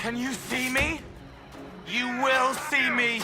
Can you see me? You will see me!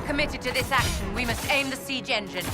Committed to this action, we must aim the siege engine.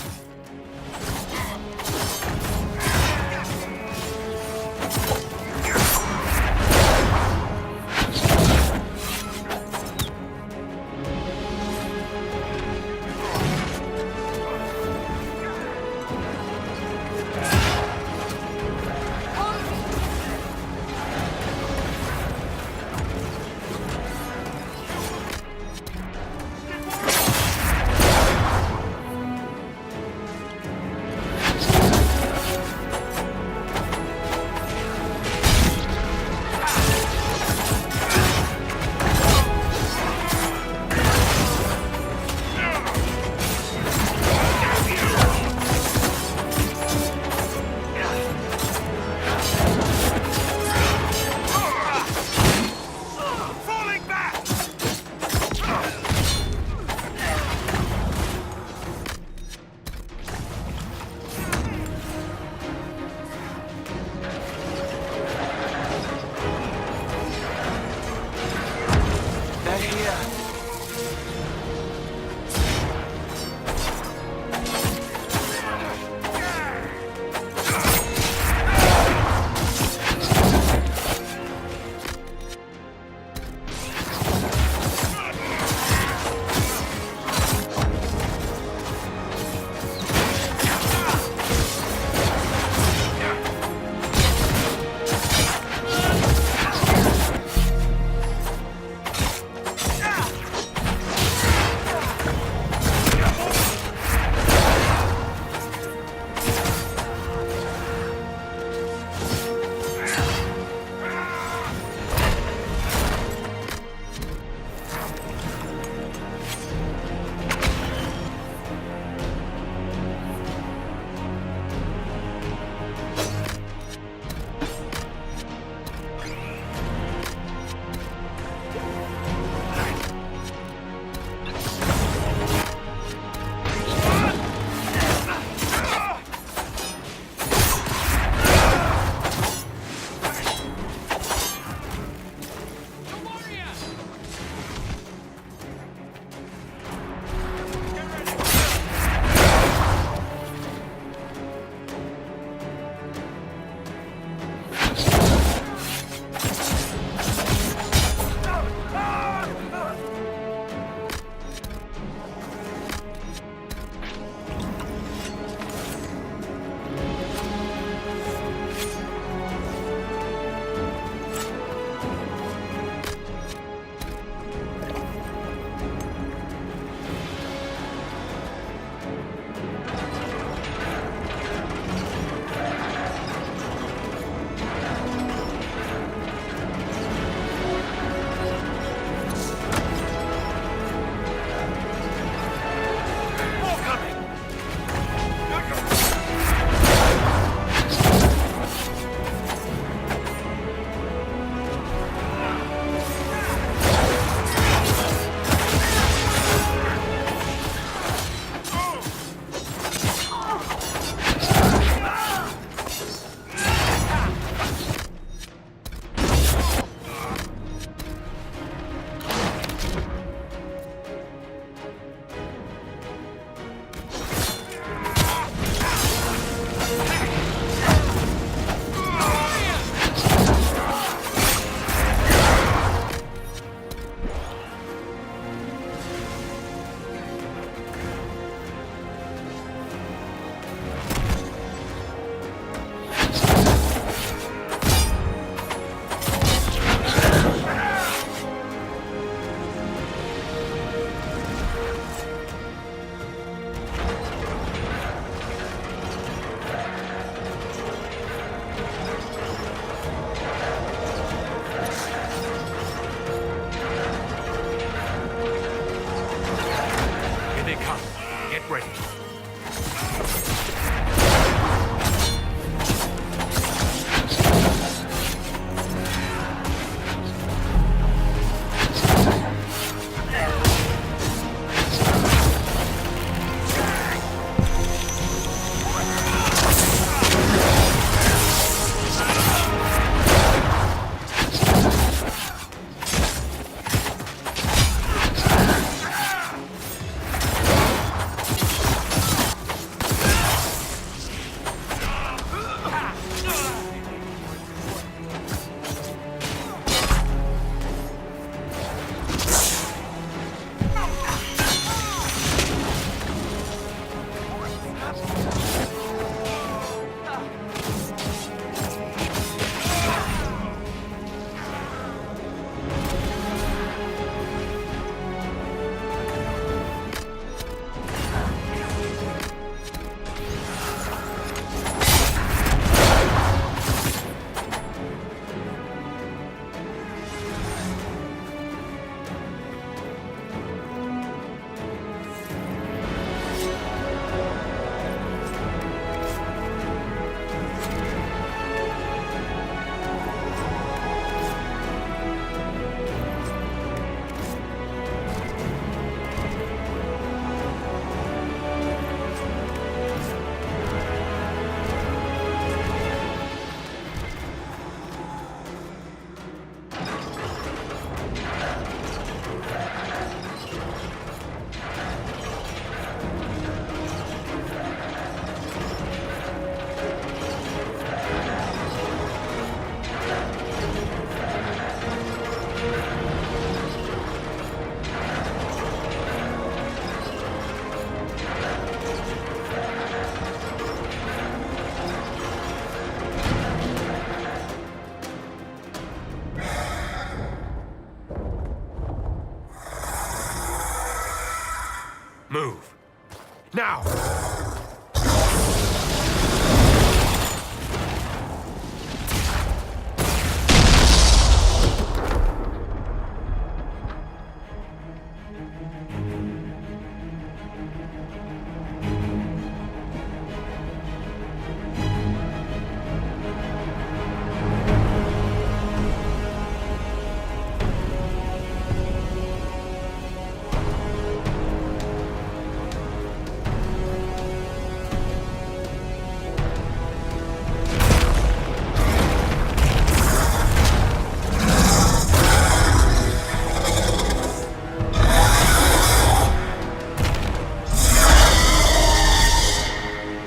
now!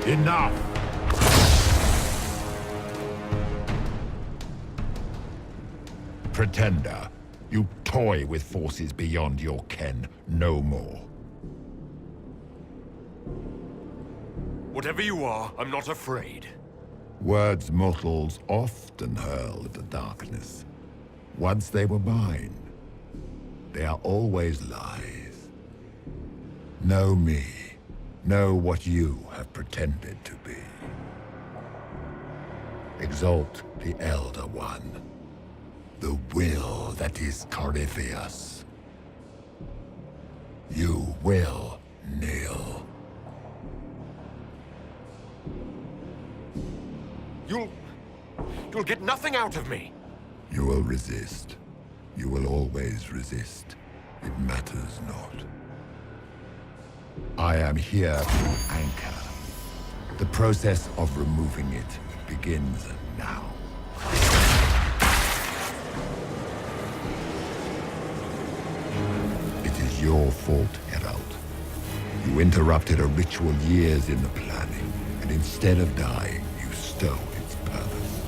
Enough! Pretender, you toy with forces beyond your ken no more. Whatever you are, I'm not afraid. Words mortals often hurl at the darkness. Once they were mine, they are always lies. Know me. Know what you have pretended to be. Exalt the Elder One. The will that is Corypheus. You will kneel. You'll get nothing out of me. You will resist. You will always resist. It matters not. I am here to anchor. The process of removing it begins now. It is your fault, Herald. You interrupted a ritual years in the planning, and instead of dying, you stole its purpose.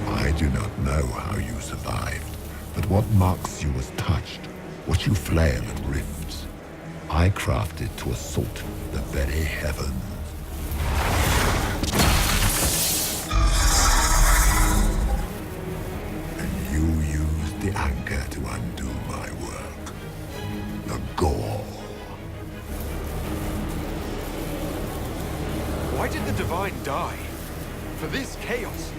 I do not know how you survived, but what marks you as touched, what you flail and rifts, I crafted to assault the very heavens. And you used the anchor to undo my work. The gore. Why did the Divine die? For this chaos?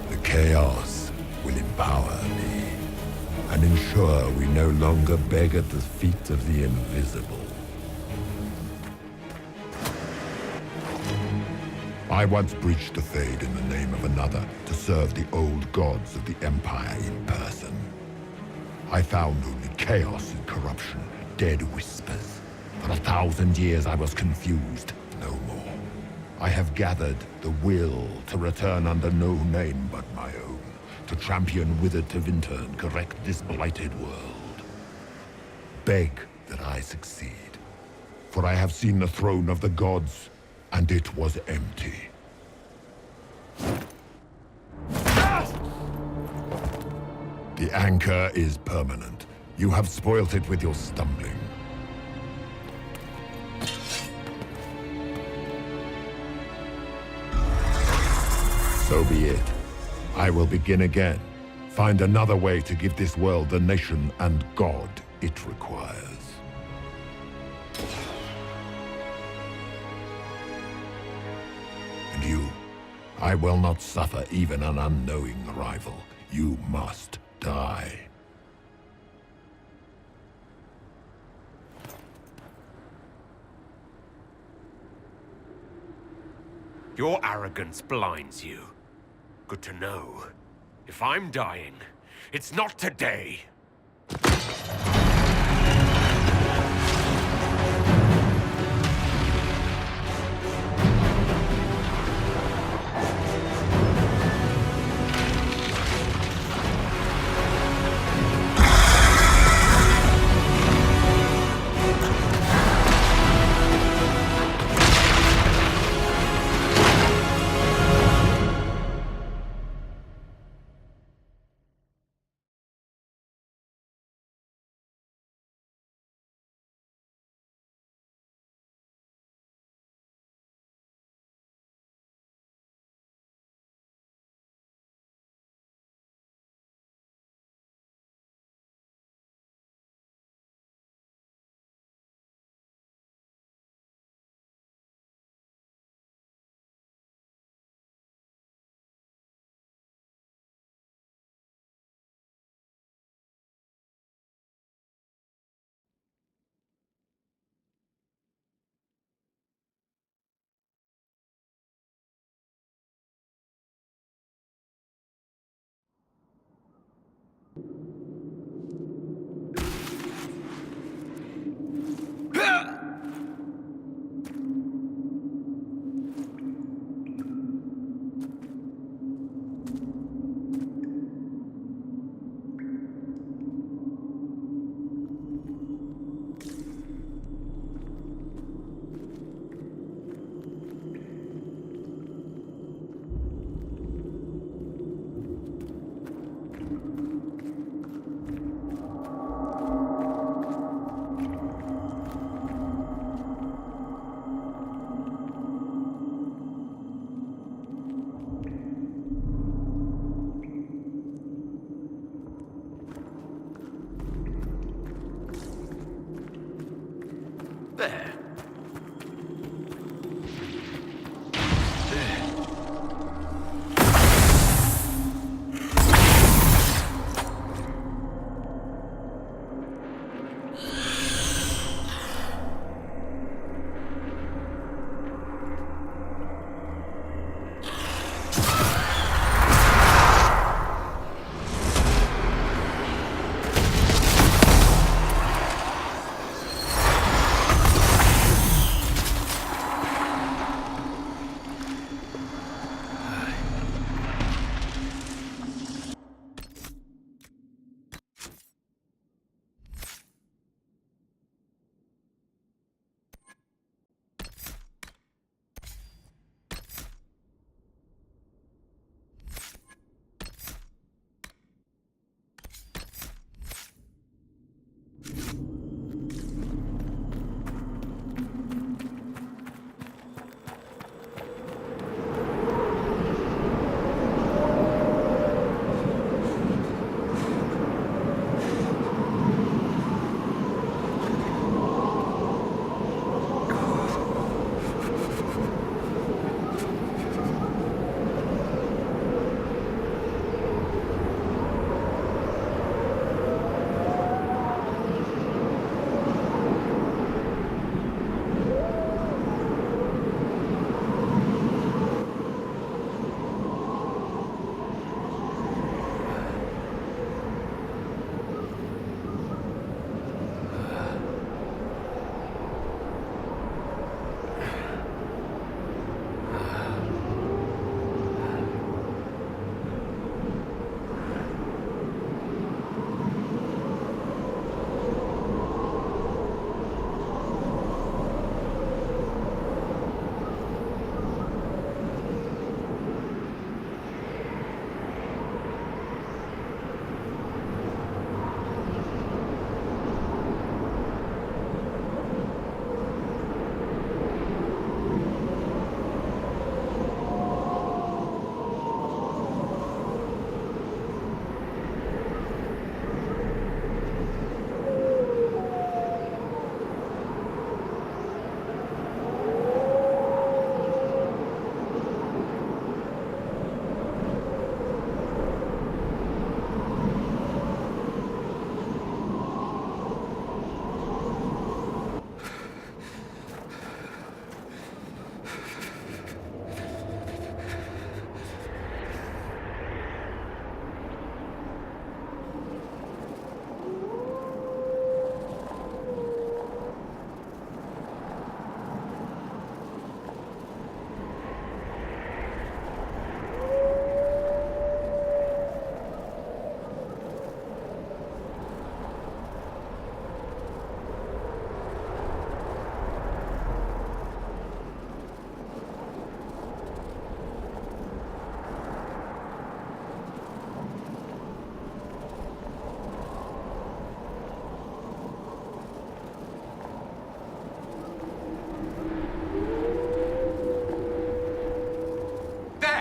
The chaos will empower me and ensure we no longer beg at the feet of the invisible. I once breached the Fade in the name of another to serve the old gods of the Empire in person. I found only chaos and corruption, dead whispers. For 1,000 years I was confused, no more. I have gathered the will to return under no name but my own, to champion Withered to Winter and correct this blighted world. Beg that I succeed, for I have seen the throne of the gods, and it was empty. The anchor is permanent. You have spoilt it with your stumbling. So be it. I will begin again. Find another way to give this world the nation and God it requires. And you, I will not suffer even an unknowing rival. You must die. Your arrogance blinds you. Good to know. If I'm dying, it's not today.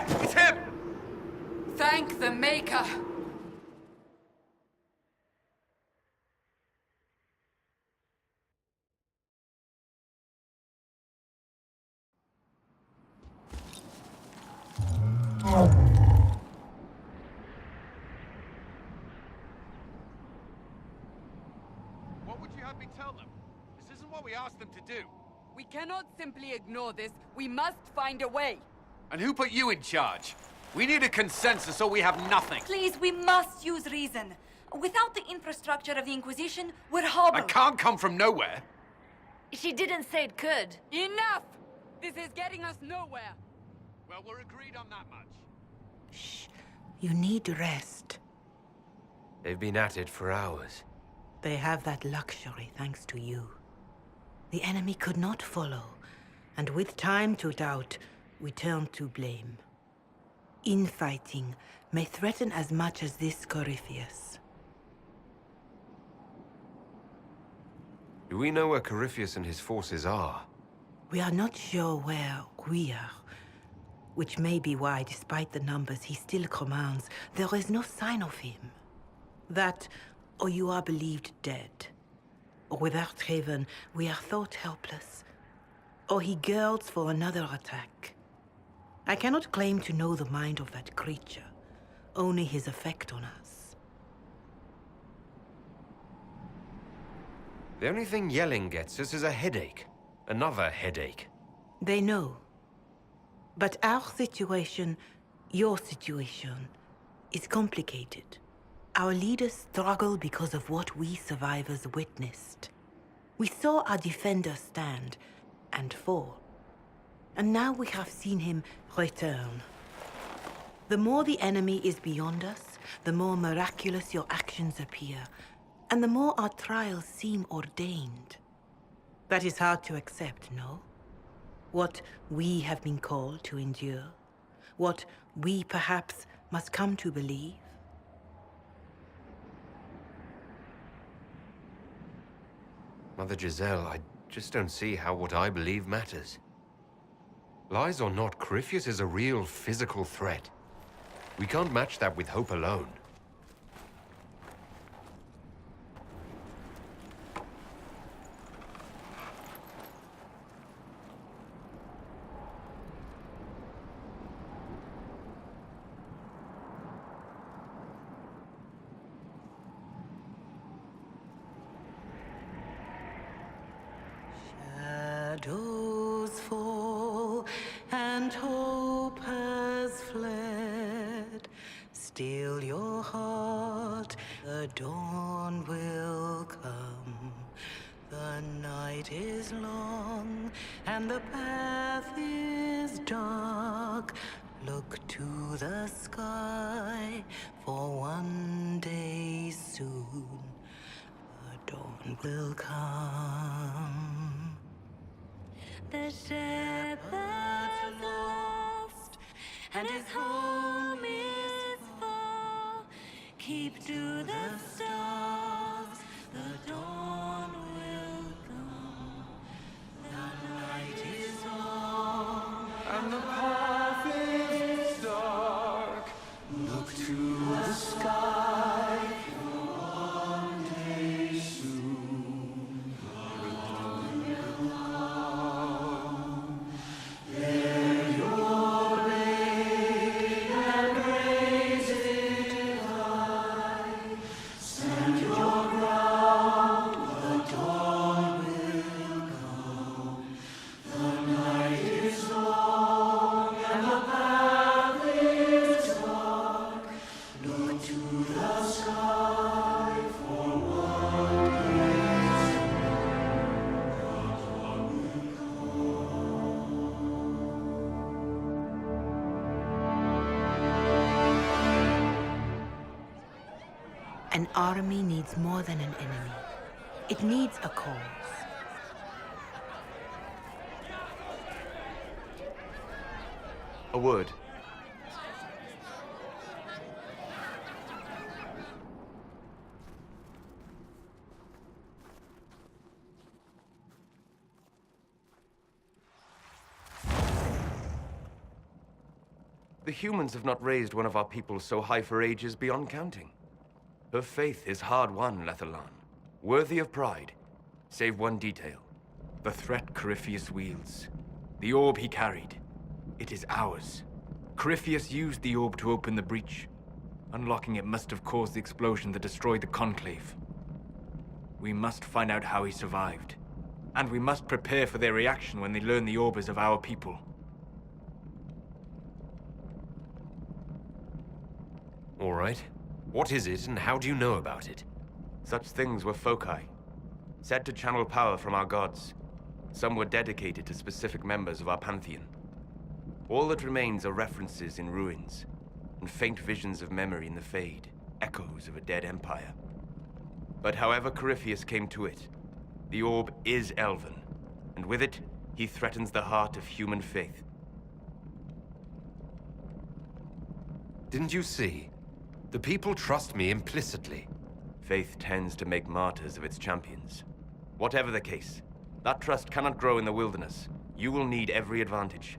It's him! Thank the Maker! What would you have me tell them? This isn't what we asked them to do. We cannot simply ignore this. We must find a way. And who put you in charge? We need a consensus or we have nothing. Please, we must use reason. Without the infrastructure of the Inquisition, we're I hobbled. can't come from nowhere. She didn't say it could. Enough! This is getting us nowhere. Well, we're agreed on that much. Shh. You need rest. They've been at it for hours. They have that luxury thanks to you. The enemy could not follow, and with time to doubt, we turn to blame. Infighting may threaten as much as this Corypheus. Do we know where Corypheus and his forces are? We are not sure where we are, which may be why, despite the numbers he still commands, there is no sign of him. That, or you are believed dead. Or without Haven, we are thought helpless. Or he girds for another attack. I cannot claim to know the mind of that creature, only his effect on us. The only thing yelling gets us is a headache. Another headache. They know. But our situation, your situation, is complicated. Our leaders struggle because of what we survivors witnessed. We saw our defender stand and fall. And now we have seen him return. The more the enemy is beyond us, the more miraculous your actions appear, and the more our trials seem ordained. That is hard to accept, no? What we have been called to endure, what we perhaps must come to believe. Mother Giselle, I just don't see how what I believe matters. Lies or not, Corypheus is a real physical threat. We can't match that with hope alone. Shadows fall and hope has fled. Still your heart, the dawn will come. The night is long and the path is dark. Look to the sky, for one day soon the dawn will come. The shepherd's lost, and his home is far. Keep to the stars, the dawn will come. The night is long, And the path is dark. Look to the sky. One day soon, the dawn will come. Bear your blade and raise it high. Stand your ground, the dawn will come. The night is long and the path is dark. Look to the sky for one day An army needs more than an enemy. It needs a cause. A word. The humans have not raised one of our people so high for ages beyond counting. Her faith is hard-won, Lethalan. Worthy of pride. Save one detail. The threat Corypheus wields. The orb he carried. It is ours. Corypheus used the orb to open the breach. Unlocking it must have caused the explosion that destroyed the Conclave. We must find out how he survived. And we must prepare for their reaction when they learn the orb is of our people. All right. What is it, and how do you know about it? Such things were foci, said to channel power from our gods. Some were dedicated to specific members of our pantheon. All that remains are references in ruins, and faint visions of memory in the Fade, echoes of a dead empire. But however Corypheus came to it, the orb is Elven, and with it, he threatens the heart of human faith. Didn't you see? The people trust me implicitly. Faith tends to make martyrs of its champions. Whatever the case, that trust cannot grow in the wilderness. You will need every advantage.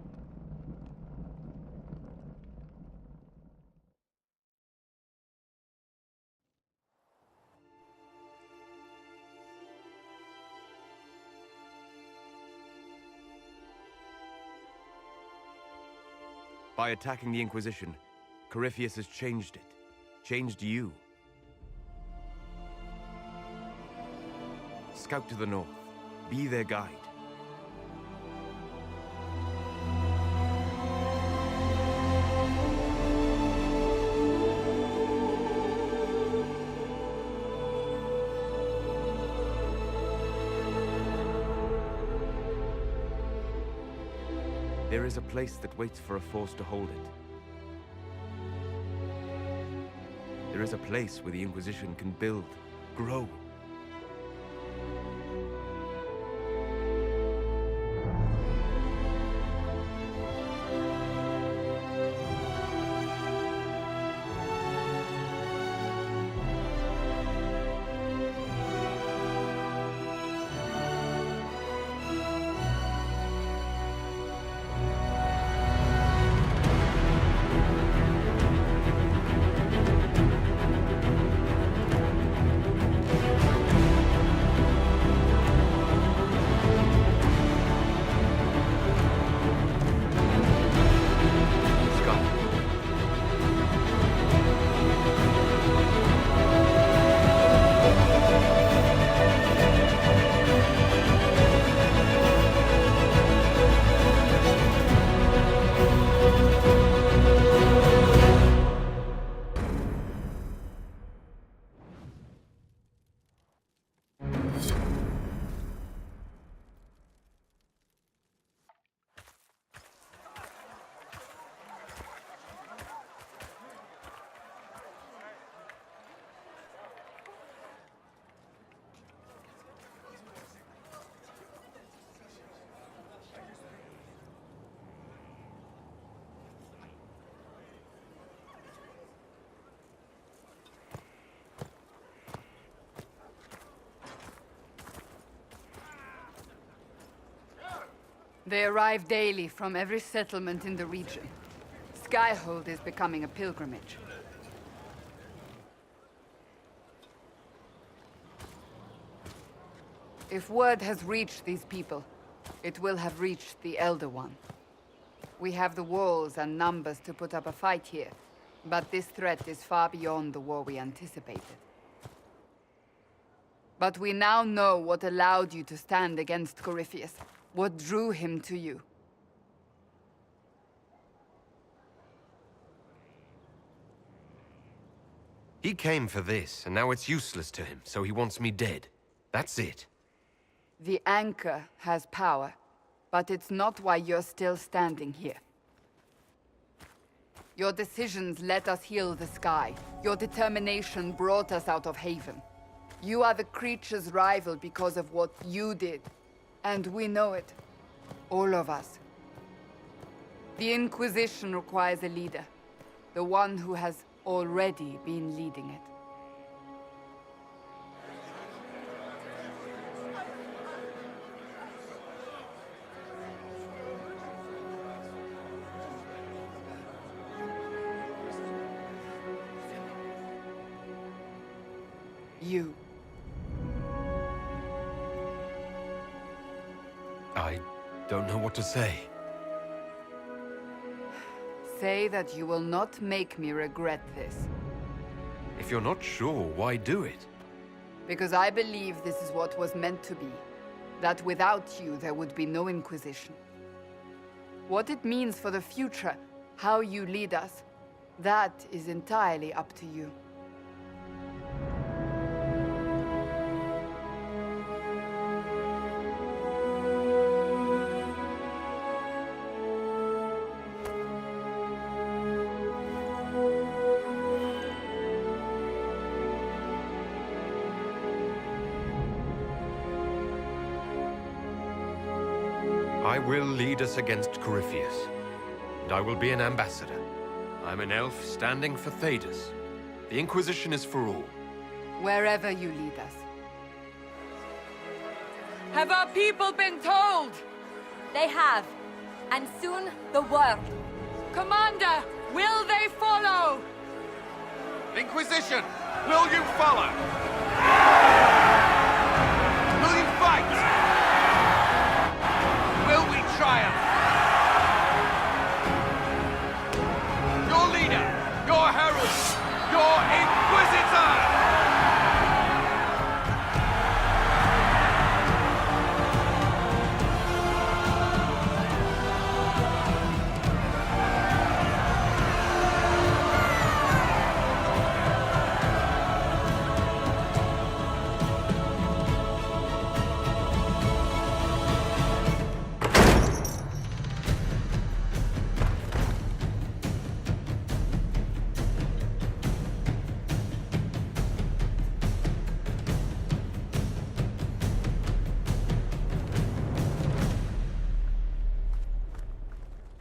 By attacking the Inquisition, Corypheus has changed it. Changed you. Scout to the north. Be their guide. There is a place that waits for a force to hold it. There is a place where the Inquisition can build, grow. They arrive daily from every settlement in the region. Skyhold is becoming a pilgrimage. If word has reached these people, it will have reached the Elder One. We have the walls and numbers to put up a fight here, but this threat is far beyond the war we anticipated. But we now know what allowed you to stand against Corypheus. What drew him to you? He came for this, and now it's useless to him, so he wants me dead. That's it. The Anchor has power, but it's not why you're still standing here. Your decisions let us heal the sky. Your determination brought us out of Haven. You are the creature's rival because of what you did. And we know it. All of us. The Inquisition requires a leader. The one who has already been leading it. you. I don't know what to say. Say that you will not make me regret this. If you're not sure, why do it? Because I believe this is what was meant to be. That without you, there would be no Inquisition. What it means for the future, how you lead us, that is entirely up to you. I will lead us against Corypheus, and I will be an ambassador. I'm an elf standing for Thedas. The Inquisition is for all. Wherever you lead us. Have our people been told? They have. And soon, the world. Commander, will they follow? Inquisition, will you follow? Will you fight? Will we triumph? Your leader, your herald, your Inquisitor!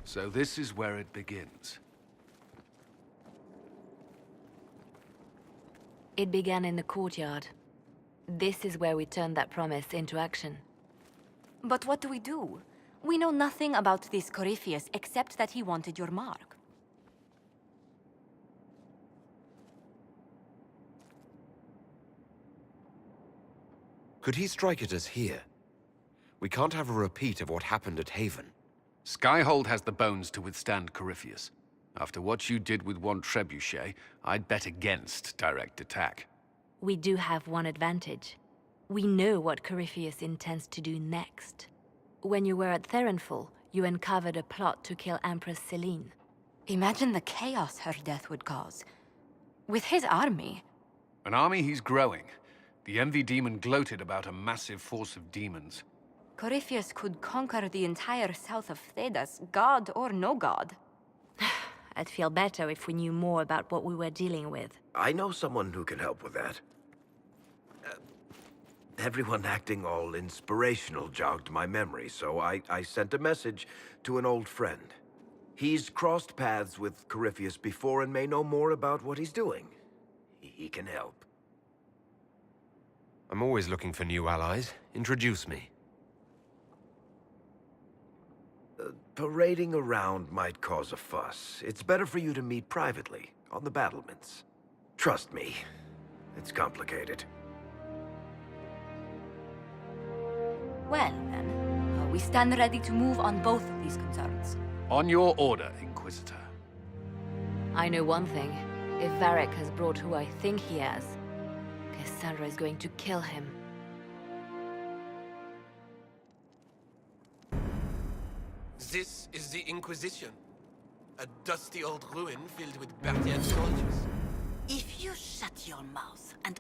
So this is where it begins. It began in the courtyard. This is where we turned that promise into action. But what do we do? We know nothing about this Corypheus except that he wanted your mark. Could he strike at us here? We can't have a repeat of what happened at Haven. Skyhold has the bones to withstand Corypheus. After what you did with one trebuchet, I'd bet against direct attack. We do have one advantage. We know what Corypheus intends to do next. When you were at Therenfall, you uncovered a plot to kill Empress Selene. Imagine the chaos her death would cause. With his army. An army he's growing. The Envy Demon gloated about a massive force of demons. Corypheus could conquer the entire south of Thedas, god or no god. I'd feel better if we knew more about what we were dealing with. I know someone who can help with that. Everyone acting all inspirational jogged my memory, so I sent a message to an old friend. He's crossed paths with Corypheus before and may know more about what he's doing. He can help. I'm always looking for new allies. Introduce me. Parading around might cause a fuss. It's better for you to meet privately, on the battlements. Trust me, it's complicated. Well, then, we stand ready to move on both of these concerns. On your order, Inquisitor. I know one thing. If Varric has brought who I think he has, Cassandra is going to kill him. This is the Inquisition. A dusty old ruin filled with Bartian soldiers. If you shut your mouth and